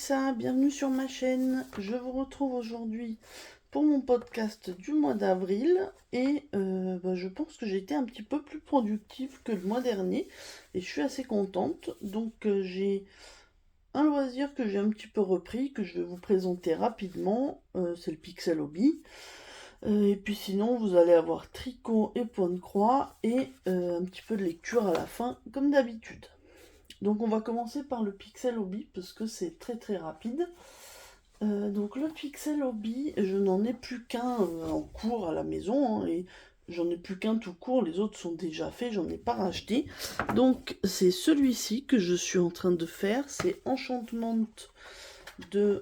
Mélissa, bienvenue sur ma chaîne. Je vous retrouve aujourd'hui pour mon podcast du mois d'avril et je pense que j'ai été un petit peu plus productive que le mois dernier et je suis assez contente. Donc j'ai un loisir que j'ai un petit peu repris, que je vais vous présenter rapidement, c'est le Pixel Hobby. Et puis sinon vous allez avoir tricot et point de croix et un petit peu de lecture à la fin comme d'habitude. Donc on va commencer par le Pixel Hobby parce que c'est très très rapide. Donc le Pixel Hobby, je n'en ai plus qu'un en cours à la maison, hein, et j'en ai plus qu'un tout court, les autres sont déjà faits, j'en ai pas racheté. Donc c'est celui-ci que je suis en train de faire, c'est Enchantment de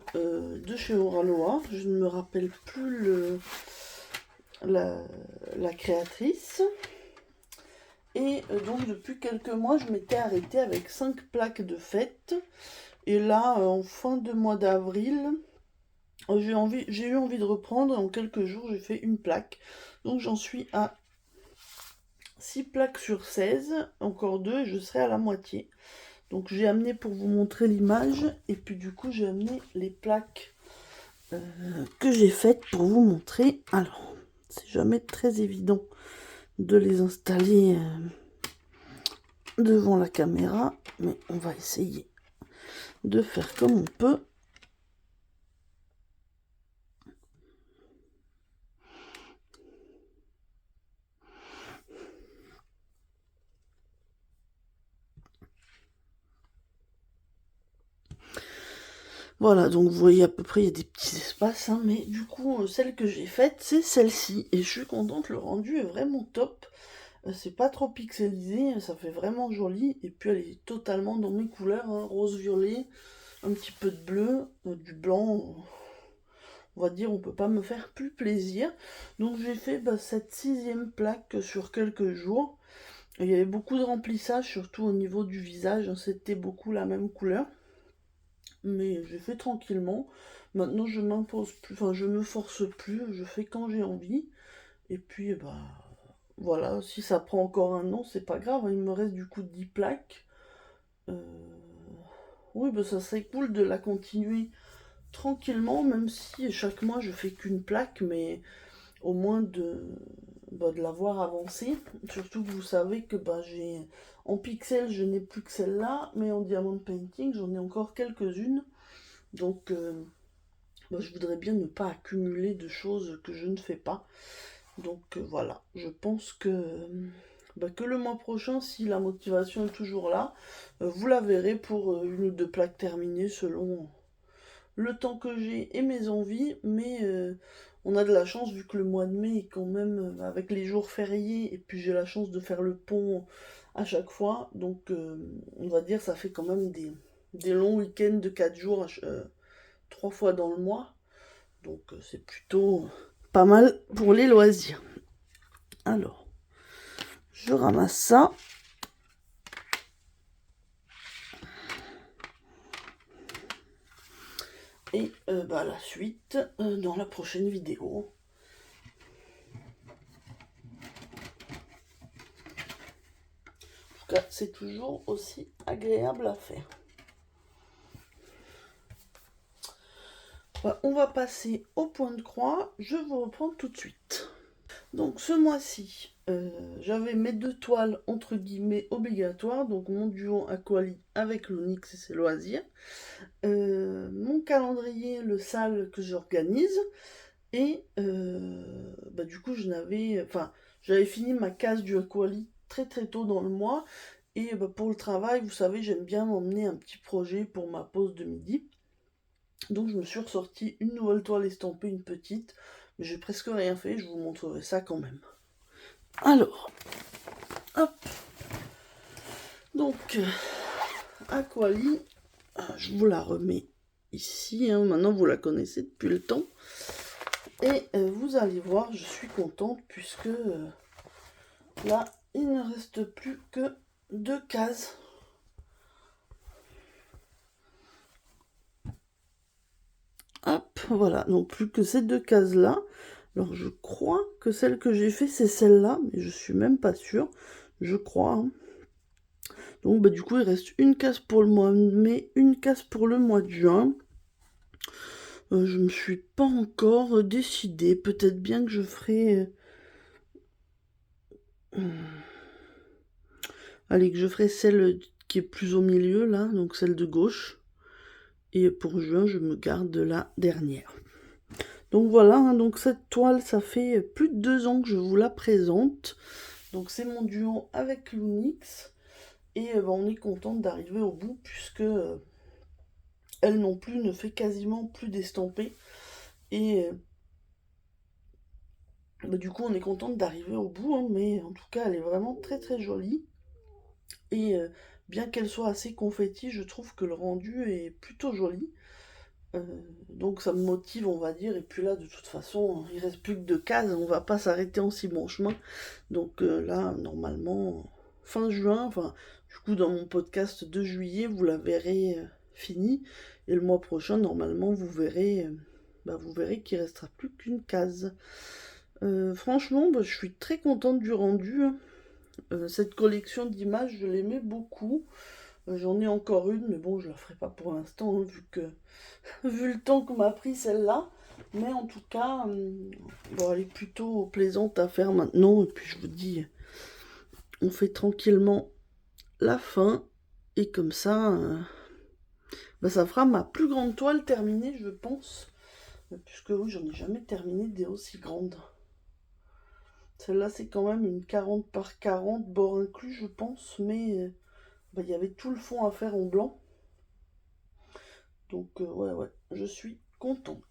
chez Oraloa. Je ne me rappelle plus la créatrice. Et donc depuis quelques mois, je m'étais arrêtée avec 5 plaques de fête. Et là, en fin de mois d'avril, j'ai eu envie de reprendre. En quelques jours, j'ai fait une plaque. Donc j'en suis à 6 plaques sur 16. Encore 2 et je serai à la moitié. Donc j'ai amené pour vous montrer l'image. Et puis du coup, j'ai amené les plaques que j'ai faites pour vous montrer. Alors, c'est jamais très évident de les installer devant la caméra, mais on va essayer de faire comme on peut. Voilà, donc vous voyez à peu près, il y a des petits espaces, hein, mais du coup, celle que j'ai faite, c'est celle-ci, et je suis contente, le rendu est vraiment top. C'est pas trop pixelisé, ça fait vraiment joli, et puis elle est totalement dans mes couleurs, hein, rose-violet, un petit peu de bleu, du blanc, on va dire, on peut pas me faire plus plaisir. Donc j'ai fait cette 6e plaque sur quelques jours. Il y avait beaucoup de remplissage, surtout au niveau du visage, hein, c'était beaucoup la même couleur. Mais j'ai fait tranquillement. Maintenant je m'impose plus, enfin je me force plus, je fais quand j'ai envie. Et puis voilà, si ça prend encore un an, c'est pas grave, hein, il me reste du coup 10 plaques. Euh, Oui, ça serait cool de la continuer tranquillement, même si chaque mois je fais qu'une plaque, mais au moins de l'avoir avancée. Surtout que vous savez que j'ai en pixel, je n'ai plus que celle-là, mais en diamond painting, j'en ai encore quelques-unes. Donc je voudrais bien ne pas accumuler de choses que je ne fais pas. Donc voilà, je pense que le mois prochain, si la motivation est toujours là, vous la verrez pour une ou deux plaques terminées selon le temps que j'ai et mes envies. Mais on a de la chance vu que le mois de mai est quand même avec les jours fériés, et puis j'ai la chance de faire le pont à chaque fois. Donc on va dire ça fait quand même des longs week-ends de 4 jours 3 fois dans le mois. Donc c'est plutôt pas mal pour les loisirs. Alors, je ramasse ça. Et la suite dans la prochaine vidéo. En tout cas, c'est toujours aussi agréable à faire. On va passer au point de croix. Je vous reprends tout de suite. Donc ce mois-ci, j'avais mes 2 toiles entre guillemets obligatoires, donc mon duo Aquali avec l'Onyx et ses loisirs, mon calendrier, le sale que j'organise, et du coup j'avais fini ma case du Aquali très très tôt dans le mois, et pour le travail, vous savez, j'aime bien m'emmener un petit projet pour ma pause de midi. Donc je me suis ressorti une nouvelle toile estampée, une petite, mais j'ai presque rien fait, je vous montrerai ça quand même. Alors, hop. Donc, Aquali, je vous la remets ici, hein, maintenant vous la connaissez depuis le temps. Et vous allez voir, je suis contente puisque là, il ne reste plus que 2 cases. Hop, voilà, donc plus que ces 2 cases-là. Alors je crois que celle que j'ai fait, c'est celle-là, mais je suis même pas sûre. Je crois, hein. Donc du coup, il reste une case pour le mois de mai, une case pour le mois de juin. Je me suis pas encore décidée. Peut-être bien que je ferai... Allez, que je ferai celle qui est plus au milieu, là, donc celle de gauche. Et pour juin, je me garde la dernière. Donc voilà, hein, donc cette toile, ça fait plus de 2 ans que je vous la présente. Donc c'est mon duo avec Lunix. Et on est contente d'arriver au bout, puisque elle non plus ne fait quasiment plus d'estampés. Et du coup, on est contente d'arriver au bout, hein, mais en tout cas, elle est vraiment très très jolie. Et bien qu'elle soit assez confetti, je trouve que le rendu est plutôt joli. Euh, donc ça me motive, on va dire. Et puis là, de toute façon, il reste plus que 2 cases, on va pas s'arrêter en si bon chemin. Donc là, normalement, fin juin, enfin, du coup, dans mon podcast de juillet, vous la verrez finie. Et le mois prochain, normalement, vous verrez qu'il restera plus qu'une case. Franchement, je suis très contente du rendu, hein. Cette collection d'images, je l'aimais beaucoup. J'en ai encore une, mais bon, je la ferai pas pour l'instant, hein, vu le temps que m'a pris celle-là. Mais en tout cas, elle est plutôt plaisante à faire maintenant. Et puis je vous dis, on fait tranquillement la fin. Et comme ça, ça fera ma plus grande toile terminée, je pense. Puisque oui, j'en ai jamais terminé des aussi grandes. Celle-là, c'est quand même une 40 par 40, bord inclus, je pense. Mais il y avait tout le fond à faire en blanc. Donc, ouais, je suis contente.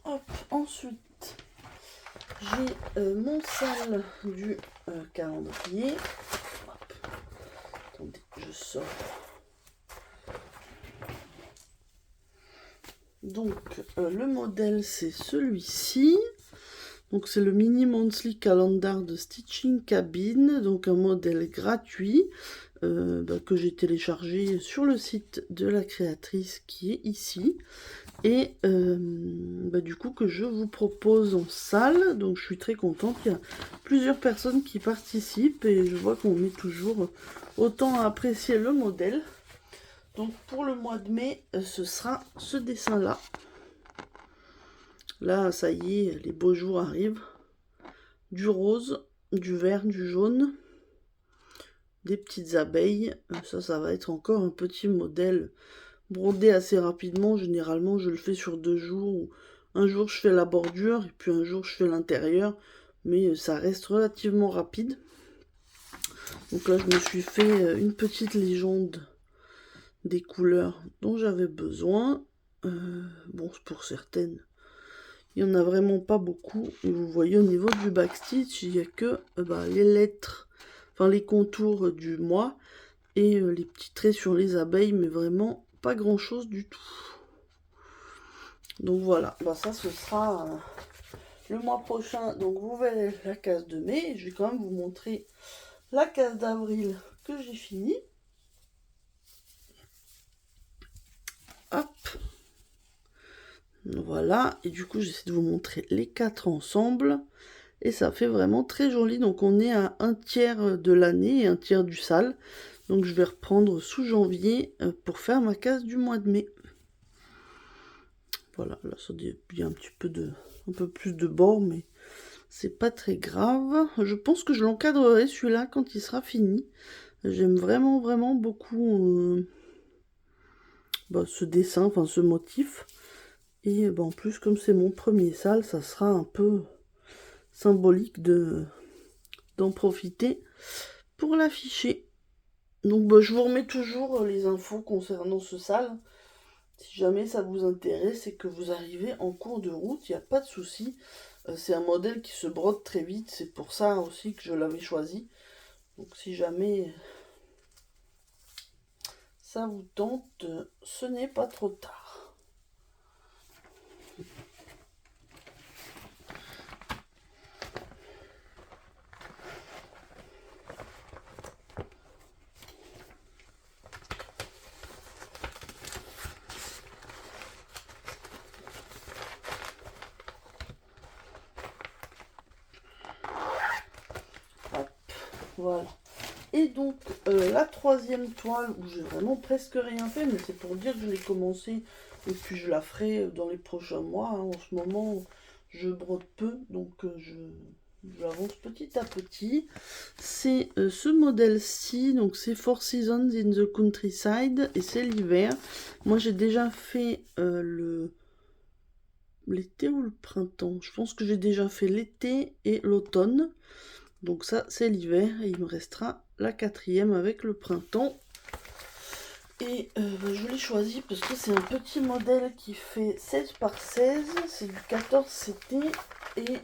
Hop, ensuite, j'ai mon sale du calendrier. Hop. Attendez, je sors. Donc, le modèle, c'est celui-ci. Donc, c'est le Mini Monthly Calendar de Stitching Cabin. Donc, un modèle gratuit que j'ai téléchargé sur le site de la créatrice qui est ici. Et du coup que je vous propose en salle. Donc je suis très contente, il y a plusieurs personnes qui participent et je vois qu'on est toujours autant à apprécier le modèle. Donc pour le mois de mai, ce sera ce dessin là. Là ça y est, les beaux jours arrivent. Du rose, du vert, du jaune, des petites abeilles. Ça va être encore un petit modèle brodé assez rapidement. Généralement je le fais sur 2 jours. Un jour je fais la bordure et puis un jour je fais l'intérieur, mais ça reste relativement rapide. Donc là je me suis fait une petite légende des couleurs dont j'avais besoin. Bon, pour certaines il n'y en a vraiment pas beaucoup, et vous voyez au niveau du backstitch il n'y a que les lettres, enfin les contours du mois et les petits traits sur les abeilles, mais vraiment pas grand chose du tout. Donc voilà, ça ce sera le mois prochain. Donc vous verrez la case de mai. Je vais quand même vous montrer la case d'avril que j'ai fini. Hop. Voilà. Et du coup, j'essaie de vous montrer les 4 ensemble. Et ça fait vraiment très joli. Donc on est à 1/3 de l'année et 1/3 du sale. Donc je vais reprendre sous janvier pour faire ma case du mois de mai. Voilà, là ça dit un petit peu un peu plus de bord, mais c'est pas très grave. Je pense que je l'encadrerai celui-là quand il sera fini. J'aime vraiment beaucoup ce dessin, enfin ce motif. Et en plus, comme c'est mon premier sale, ça sera un peu symbolique d'en profiter pour l'afficher. Donc je vous remets toujours les infos concernant ce sale. Si jamais ça vous intéresse et que vous arrivez en cours de route, il n'y a pas de souci. C'est un modèle qui se brode très vite, c'est pour ça aussi que je l'avais choisi. Donc si jamais ça vous tente, ce n'est pas trop tard. Voilà. Et donc, la troisième toile, où j'ai vraiment presque rien fait, mais c'est pour dire que je l'ai commencé, et puis je la ferai dans les prochains mois, hein. En ce moment, je brode peu, donc j'avance petit à petit. C'est ce modèle-ci, donc c'est Four Seasons in the Countryside, et c'est l'hiver. Moi, j'ai déjà fait l'été ou le printemps. Je pense que j'ai déjà fait l'été et l'automne. Donc ça, c'est l'hiver, et il me restera la quatrième avec le printemps. Et je l'ai choisi parce que c'est un petit modèle qui fait 16 par 16, c'est du 14 CT, et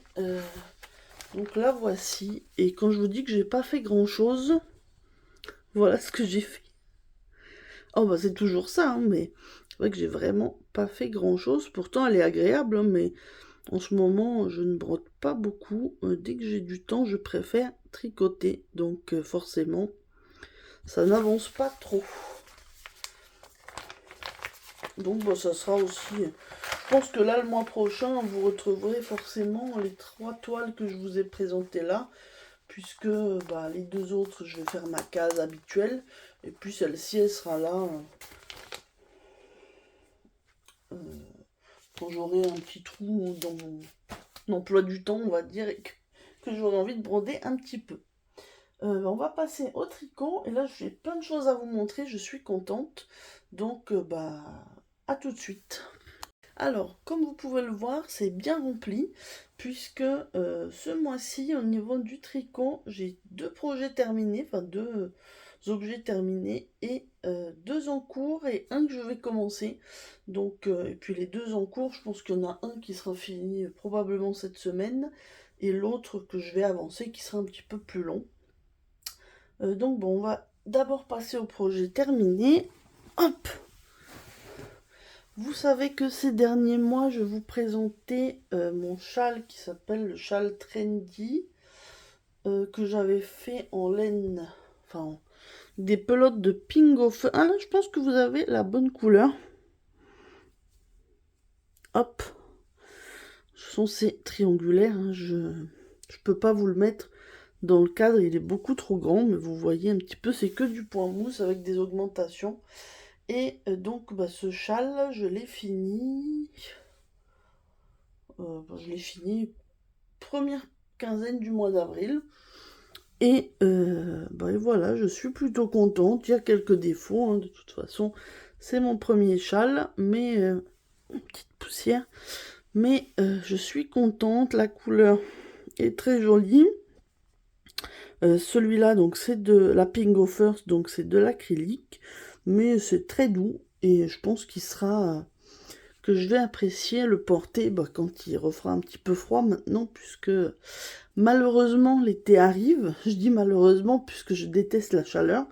donc la voici. Et quand je vous dis que j'ai pas fait grand chose, voilà ce que j'ai fait. Oh bah c'est toujours ça, hein, mais c'est vrai que j'ai vraiment pas fait grand chose. Pourtant elle est agréable, hein, mais en ce moment je ne brode pas beaucoup. Dès que j'ai du temps, je préfère tricoter, donc forcément ça n'avance pas trop. Donc bah, ça sera aussi... Je pense que là, le mois prochain, vous retrouverez forcément les 3 toiles que je vous ai présentées là, puisque bah, les 2 autres, je vais faire ma case habituelle, et puis celle-ci, elle sera là euh, quand j'aurai un petit trou dans mon emploi du temps, on va dire, et que j'aurai envie de broder un petit peu. On va passer au tricot, et là, j'ai plein de choses à vous montrer, je suis contente, donc bah, à tout de suite. Alors, comme vous pouvez le voir, c'est bien rempli, puisque ce mois-ci, au niveau du tricot, j'ai 2 projets terminés, enfin 2 objets terminés, et 2 en cours, et un que je vais commencer. Donc, et puis les 2 en cours, je pense qu'il y en a un qui sera fini probablement cette semaine, et l'autre que je vais avancer, qui sera un petit peu plus long. Donc bon, on va d'abord passer au projet terminé. Hop! Vous savez que ces derniers mois, je vous présentais mon châle qui s'appelle le châle trendy, que j'avais fait en laine, enfin des pelotes de ping au feu. Ah là, je pense que vous avez la bonne couleur. Hop, ce sont ces triangulaires, hein. Je peux pas vous le mettre dans le cadre, il est beaucoup trop grand, mais vous voyez un petit peu, c'est que du point mousse avec des augmentations. Et donc bah, ce châle, je l'ai fini. Je l'ai fini première quinzaine du mois d'avril. Et bah, voilà, je suis plutôt contente. Il y a quelques défauts, hein, de toute façon. C'est mon premier châle, mais une petite poussière. Mais je suis contente. La couleur est très jolie. Celui-là, donc c'est de la Pingo First, donc c'est de l'acrylique, mais c'est très doux et je pense qu'il sera que je vais apprécier le porter bah, quand il refera un petit peu froid maintenant, puisque malheureusement l'été arrive. Je dis malheureusement puisque je déteste la chaleur,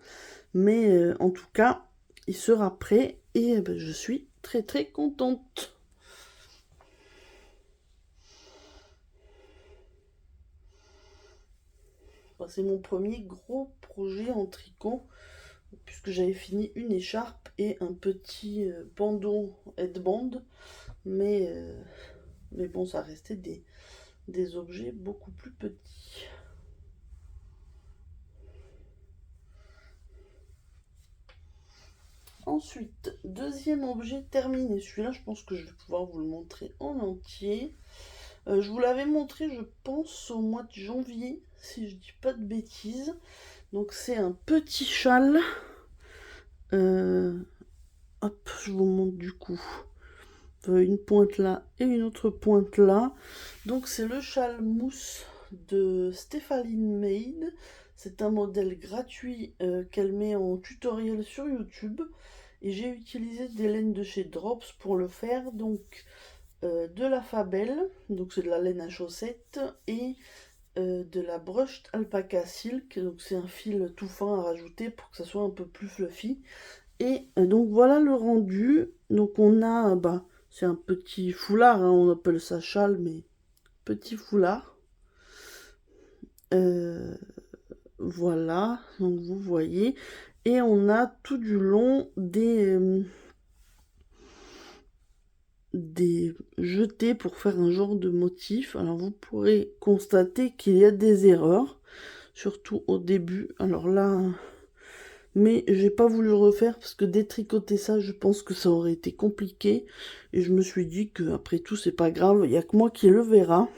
mais en tout cas il sera prêt et bah, je suis très très contente. Bah, c'est mon premier gros projet en tricot, puisque j'avais fini une écharpe et un petit bandeau headband, mais bon, ça restait des objets beaucoup plus petits. Ensuite, deuxième objet terminé. Celui-là, je pense que je vais pouvoir vous le montrer en entier. Je vous l'avais montré, je pense, au mois de janvier, si je dis pas de bêtises. Donc c'est un petit châle. Hop, je vous montre du coup. Une pointe là et une autre pointe là. Donc c'est le châle mousse de Stéphaline Maid. C'est un modèle gratuit qu'elle met en tutoriel sur YouTube. Et j'ai utilisé des laines de chez Drops pour le faire. Donc de la Fabelle, donc c'est de la laine à chaussettes, et de la Brushed Alpaca Silk. Donc c'est un fil tout fin à rajouter pour que ça soit un peu plus fluffy. Et donc voilà le rendu. Donc on a, bah, c'est un petit foulard, hein, on appelle ça châle, mais petit foulard. Voilà, donc vous voyez. Et on a tout du long des jetés pour faire un genre de motif. Alors vous pourrez constater qu'il y a des erreurs. surtout au début. Alors là, mais j'ai pas voulu le refaire parce que détricoter ça, je pense que ça aurait été compliqué. Et je me suis dit que après tout, c'est pas grave, il y a que moi qui le verra.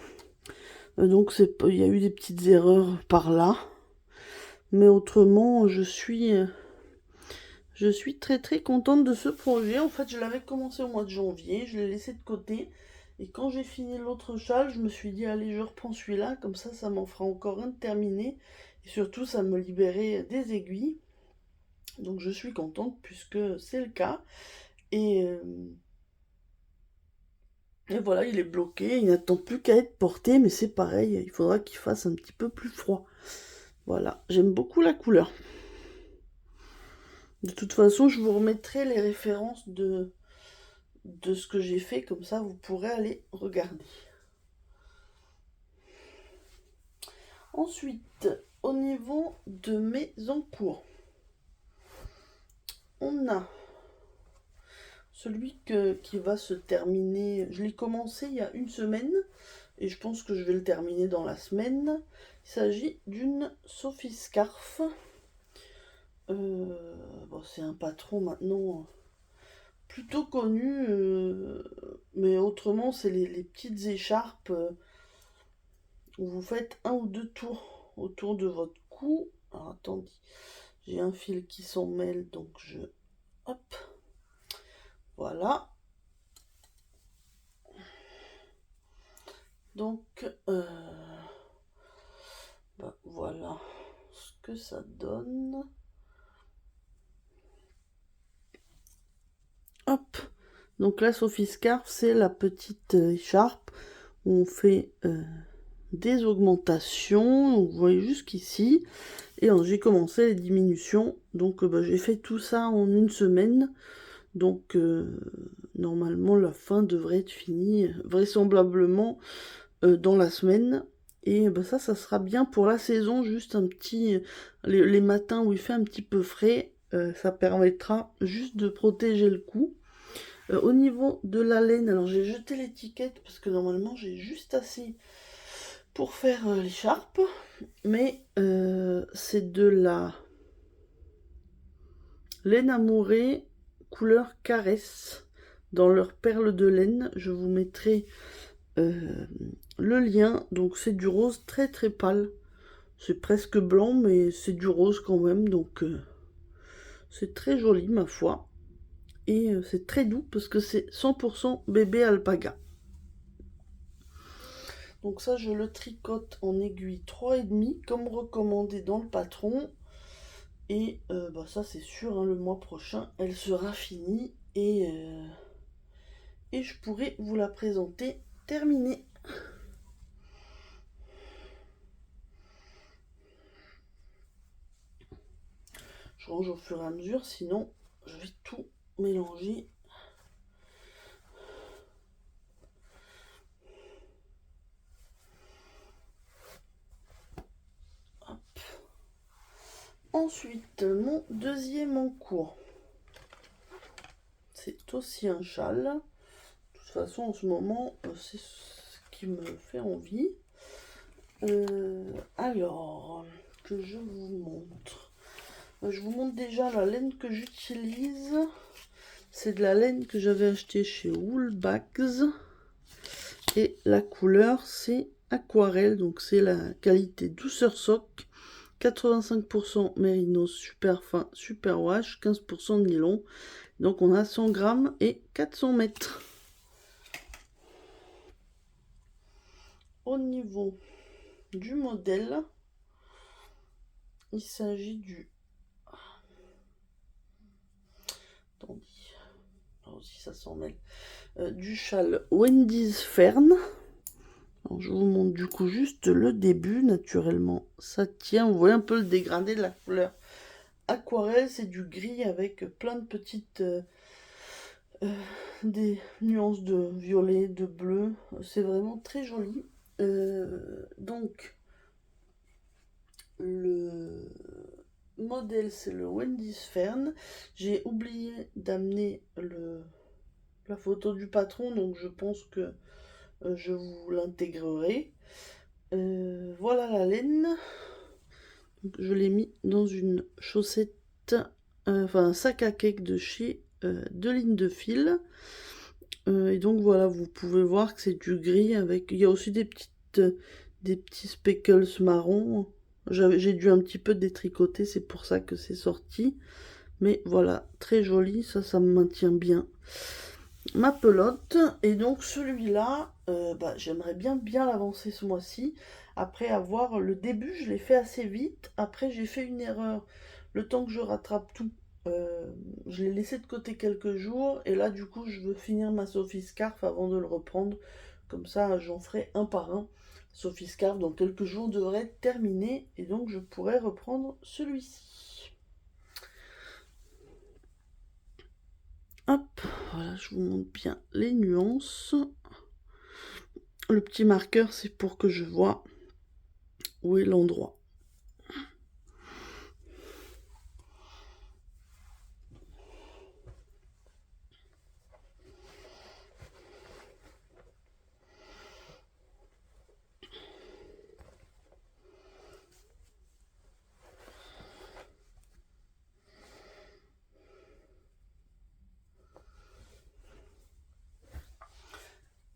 Donc il y a eu des petites erreurs par là. Mais autrement, je suis très très contente de ce projet. En fait, je l'avais commencé au mois de janvier, je l'ai laissé de côté. Et quand j'ai fini l'autre châle, je me suis dit, allez, je reprends celui-là, comme ça m'en fera encore un de terminé. Et surtout, ça me libérait des aiguilles. Donc je suis contente puisque c'est le cas. Et, euh, et voilà, il est bloqué, il n'attend plus qu'à être porté, mais c'est pareil, il faudra qu'il fasse un petit peu plus froid. Voilà, j'aime beaucoup la couleur. De toute façon, je vous remettrai les références de ce que j'ai fait, comme ça vous pourrez aller regarder. Ensuite, au niveau de mes encours, on a celui qui va se terminer. Je l'ai commencé il y a une semaine et je pense que je vais le terminer dans la semaine. Il s'agit d'une Sophie Scarf. Bon, c'est un patron maintenant plutôt connu, mais autrement c'est les petites écharpes où vous faites un ou deux tours autour de votre cou. Alors attendez, j'ai un fil qui s'en mêle, donc je... Hop, voilà. Donc, voilà ce que ça donne. Hop. Donc la Sophie Scarf, c'est la petite écharpe où on fait des augmentations. Donc, vous voyez jusqu'ici. Et j'ai commencé les diminutions. Donc j'ai fait tout ça en une semaine. Donc normalement la fin devrait être finie vraisemblablement dans la semaine. Et ça sera bien pour la saison, juste un petit... les matins où il fait un petit peu frais, ça permettra juste de protéger le cou. Au niveau de la laine, alors j'ai jeté l'étiquette parce que normalement j'ai juste assez pour faire l'écharpe. Mais c'est de la laine amourée couleur caresse dans leur perle de laine. Je vous mettrai le lien. Donc c'est du rose très très pâle. C'est presque blanc mais c'est du rose quand même. Donc c'est très joli ma foi. Et c'est très doux parce que c'est 100% bébé alpaga. Donc ça je le tricote en aiguille 3,5 comme recommandé dans le patron. Et ça c'est sûr, hein, le mois prochain elle sera finie et je pourrai vous la présenter terminée. Je range au fur et à mesure, sinon je vais tout mélanger. Hop. Ensuite, mon deuxième encours, c'est aussi un châle. De toute façon, en ce moment, c'est ce qui me fait envie. Alors, que je vous montre. Je vous montre déjà la laine que j'utilise. C'est de la laine que j'avais achetée chez Woolbags. Et la couleur, c'est aquarelle. Donc, c'est la qualité douceur soc. 85% mérinos super fin, super wash. 15% de nylon. Donc, on a 100 grammes et 400 mètres. Au niveau du modèle, il s'agit du... Attendez, là aussi ça s'en mêle. Du châle Wendy's Fern. Alors, je vous montre du coup juste le début. Naturellement, ça tient. Vous voyez un peu le dégradé de la couleur aquarelle. C'est du gris avec plein de petites... des nuances de violet, de bleu. C'est vraiment très joli. Donc, le modèle, c'est le Wendy's Fern. J'ai oublié d'amener la photo du patron, donc je pense que je vous l'intégrerai. Voilà la laine. Donc, je l'ai mis dans une chaussette, enfin un sac à cake de chez Deux Lignes de Fil. Et donc voilà, vous pouvez voir que c'est du gris avec... Il y a aussi des petits speckles marrons. J'ai dû un petit peu détricoter, c'est pour ça que c'est sorti. Mais voilà, très joli, ça me maintient bien ma pelote. Et donc celui-là, j'aimerais bien l'avancer ce mois-ci. Après avoir le début, je l'ai fait assez vite. Après, j'ai fait une erreur. Le temps que je rattrape tout, je l'ai laissé de côté quelques jours. Et là, du coup, je veux finir ma Sophie Scarf avant de le reprendre. Comme ça, j'en ferai un par un. Sophie Scarf, dans quelques jours, devrait être terminé. Et donc, je pourrai reprendre celui-ci. Hop, voilà, je vous montre bien les nuances. Le petit marqueur, c'est pour que je vois où est l'endroit.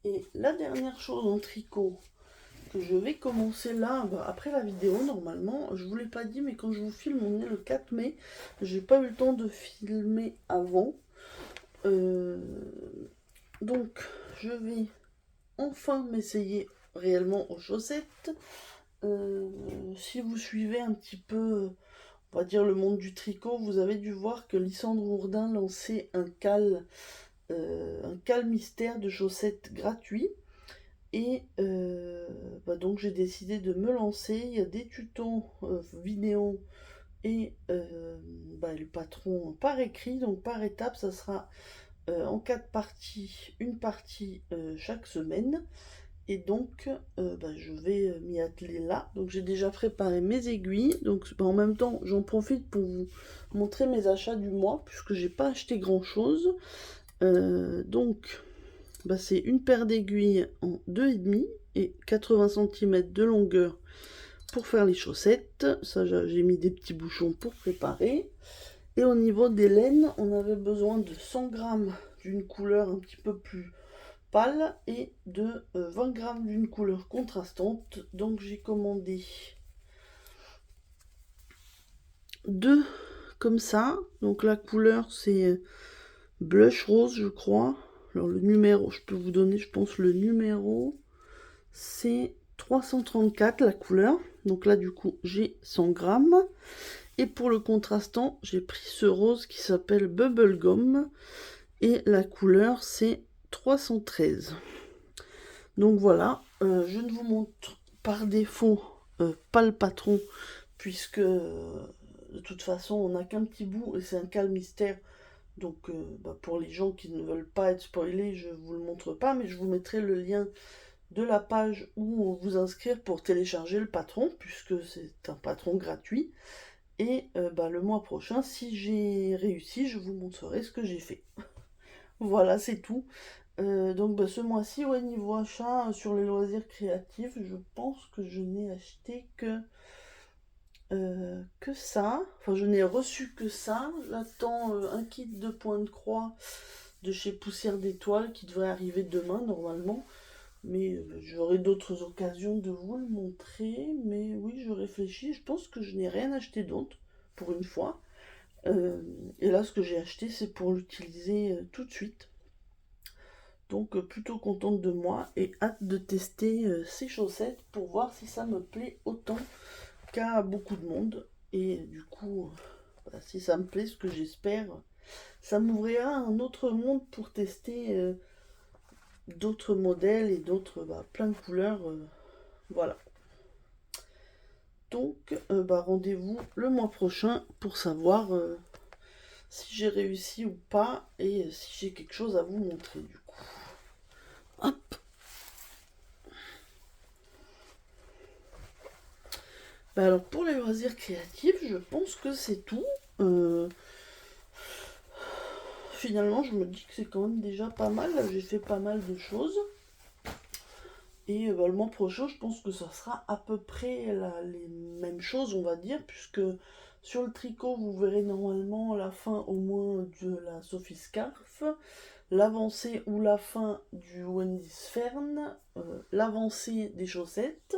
Et la dernière chose en tricot que je vais commencer là, après la vidéo normalement, je vous l'ai pas dit, mais quand je vous filme, on est le 4 mai. J'ai pas eu le temps de filmer avant. Donc je vais enfin m'essayer réellement aux chaussettes. Si vous suivez un petit peu, on va dire, le monde du tricot, vous avez dû voir que Lysandre Ourdin lançait un cal mystère de chaussettes gratuit. Et donc j'ai décidé de me lancer. Il y a des tutos vidéo et le patron par écrit, donc par étape. Ça sera en 4 parties, une partie chaque semaine. Et donc je vais m'y atteler là. Donc j'ai déjà préparé mes aiguilles. Donc en même temps, j'en profite pour vous montrer mes achats du mois, puisque j'ai pas acheté grand chose. C'est une paire d'aiguilles en 2,5 et 80 cm de longueur pour faire les chaussettes. Ça, j'ai mis des petits bouchons pour préparer. Et au niveau des laines, on avait besoin de 100 g d'une couleur un petit peu plus pâle et de 20 g d'une couleur contrastante. Donc j'ai commandé deux comme ça. Donc la couleur c'est blush rose, je crois. Alors le numéro, je peux vous donner, je pense, le numéro, c'est 334 la couleur. Donc là, du coup, j'ai 100 grammes. Et pour le contrastant, j'ai pris ce rose qui s'appelle Bubblegum. Et la couleur, c'est 313. Donc voilà, je ne vous montre par défaut pas le patron, puisque de toute façon, on n'a qu'un petit bout et c'est un cal mystère. Donc pour les gens qui ne veulent pas être spoilés, je ne vous le montre pas, mais je vous mettrai le lien de la page où vous inscrire pour télécharger le patron, puisque c'est un patron gratuit. Et le mois prochain, si j'ai réussi, je vous montrerai ce que j'ai fait. Voilà, c'est tout. Donc ce mois-ci, niveau achat sur les loisirs créatifs, je pense que je n'ai acheté que ça. Enfin, je n'ai reçu que ça. J'attends un kit de points de croix de chez Poussière d'étoiles qui devrait arriver demain normalement. Mais j'aurai d'autres occasions de vous le montrer. Mais oui, je réfléchis. Je pense que je n'ai rien acheté d'autre pour une fois. Et là, ce que j'ai acheté, c'est pour l'utiliser tout de suite. Donc plutôt contente de moi et hâte de tester ces chaussettes pour voir si ça me plaît autant qu'à beaucoup de monde. Et du coup, si ça me plaît, ce que j'espère, ça m'ouvrira un autre monde pour tester d'autres modèles et d'autres plein de couleurs. Voilà. Donc rendez-vous le mois prochain pour savoir si j'ai réussi ou pas et si j'ai quelque chose à vous montrer du coup. Hop. Alors pour les loisirs créatifs, je pense que c'est tout. Finalement, je me dis que c'est quand même déjà pas mal. Là, j'ai fait pas mal de choses. Et le mois prochain, je pense que ça sera à peu près les mêmes choses, on va dire, puisque sur le tricot, vous verrez normalement la fin au moins de la Sophie Scarf, l'avancée ou la fin du Wendy's Fern, l'avancée des chaussettes,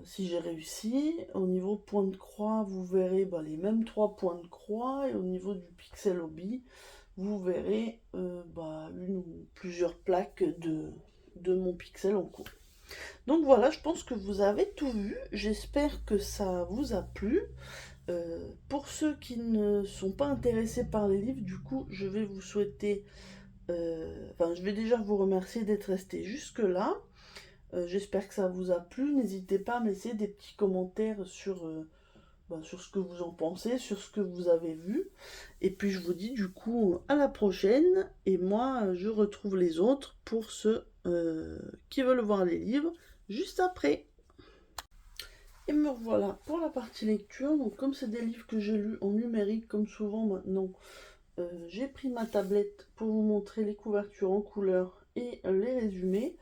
si j'ai réussi. Au niveau point de croix, vous verrez les mêmes 3 points de croix, et au niveau du pixel hobby, vous verrez une ou plusieurs plaques de mon pixel en cours. Donc voilà, je pense que vous avez tout vu. J'espère que ça vous a plu. Pour ceux qui ne sont pas intéressés par les livres, du coup, je vais vous souhaiter... je vais déjà vous remercier d'être resté jusque-là. J'espère que ça vous a plu. N'hésitez pas à me laisser des petits commentaires sur ce que vous en pensez, sur ce que vous avez vu. Et puis je vous dis du coup à la prochaine. Et moi, je retrouve les autres pour ceux qui veulent voir les livres juste après. Et me revoilà pour la partie lecture. Donc comme c'est des livres que j'ai lus en numérique, comme souvent maintenant, j'ai pris ma tablette pour vous montrer les couvertures en couleur et les résumés.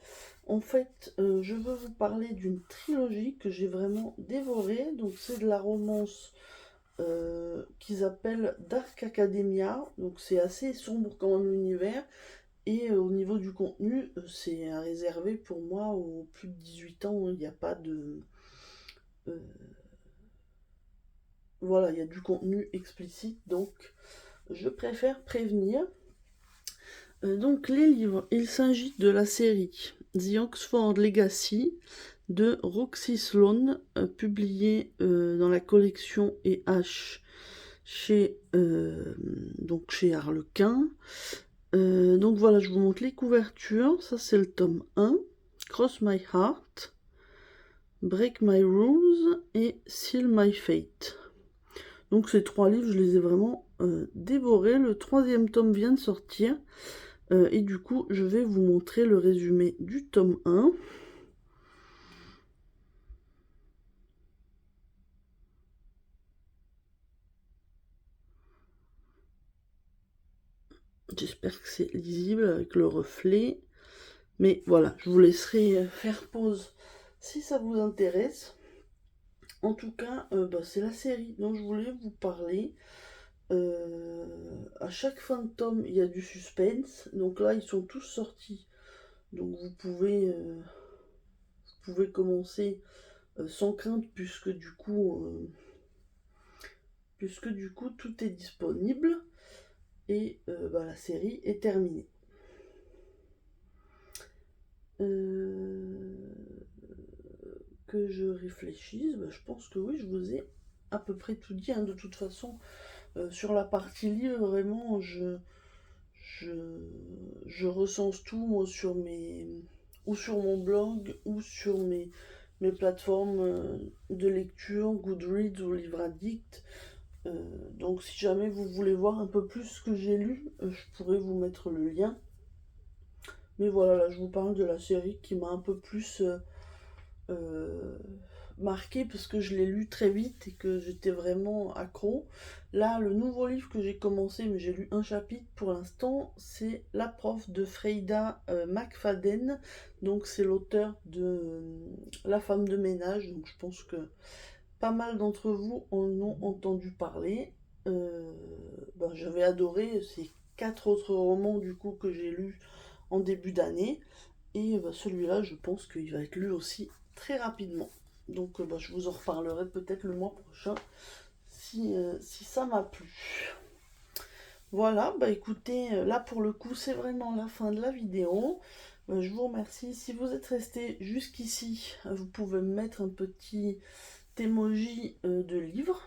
En fait, je veux vous parler d'une trilogie que j'ai vraiment dévorée. Donc c'est de la romance qu'ils appellent Dark Academia. Donc c'est assez sombre quand même l'univers. Et au niveau du contenu, c'est réservé pour moi aux plus de 18 ans. Il n'y a pas de... voilà, il y a du contenu explicite, donc je préfère prévenir. Donc les livres, il s'agit de la série The Oxford Legacy de Roxy Sloan, publiée dans la collection EH chez Harlequin. Donc voilà, je vous montre les couvertures. Ça c'est le tome 1, Cross My Heart, Break My Rules et Seal My Fate. Donc ces 3 livres, je les ai vraiment dévorés. Le 3e tome vient de sortir. Et du coup, je vais vous montrer le résumé du tome 1. J'espère que c'est lisible avec le reflet. Mais voilà, je vous laisserai faire pause si ça vous intéresse. En tout cas, c'est la série dont je voulais vous parler. À chaque fin de tome, il y a du suspense. Donc là, ils sont tous sortis. Donc vous pouvez commencer sans crainte puisque du coup tout est disponible. Et la série est terminée. Que je réfléchisse, je pense que oui, je vous ai à peu près tout dit, hein. De toute façon, sur la partie livre, vraiment, je recense tout moi, sur mon blog ou sur mes plateformes de lecture, Goodreads ou Livre Addict. Donc si jamais vous voulez voir un peu plus ce que j'ai lu, je pourrais vous mettre le lien. Mais voilà, là je vous parle de la série qui m'a un peu plus marqué parce que je l'ai lu très vite et que j'étais vraiment accro. Là, le nouveau livre que j'ai commencé, mais j'ai lu un chapitre pour l'instant, c'est La prof de Freida McFadden. Donc c'est l'auteur de La femme de ménage. Donc je pense que pas mal d'entre vous en ont entendu parler. J'avais adoré ces 4 autres romans du coup que j'ai lus en début d'année. Et celui-là, je pense qu'il va être lu aussi très rapidement. Donc je vous en reparlerai peut-être le mois prochain si ça m'a plu. Voilà, écoutez, là pour le coup, c'est vraiment la fin de la vidéo. Je vous remercie. Si vous êtes resté jusqu'ici, vous pouvez me mettre un petit emoji de livre.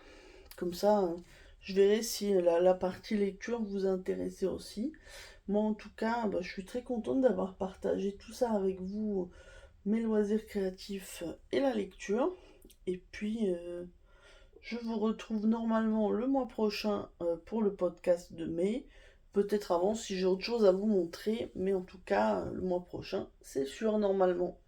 Comme ça, je verrai si la partie lecture vous intéressait aussi. Moi, en tout cas, je suis très contente d'avoir partagé tout ça avec vous, mes loisirs créatifs et la lecture. Et puis, je vous retrouve normalement le mois prochain pour le podcast de mai. Peut-être avant si j'ai autre chose à vous montrer. Mais en tout cas, le mois prochain, c'est sûr normalement.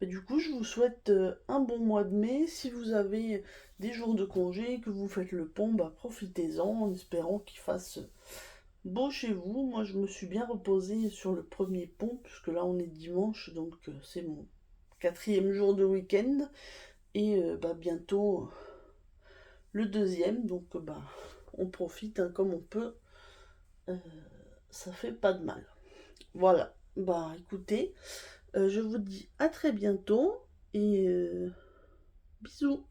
Et du coup, je vous souhaite un bon mois de mai. Si vous avez des jours de congé, que vous faites le pont, profitez-en en espérant qu'il fasse beau chez vous. Moi, je me suis bien reposée sur le premier pont, puisque là, on est dimanche, donc c'est bon. 4e jour de week-end. Et bientôt le 2e. Donc on profite hein, comme on peut. Ça fait pas de mal. Voilà. Écoutez, je vous dis à très bientôt. Et bisous.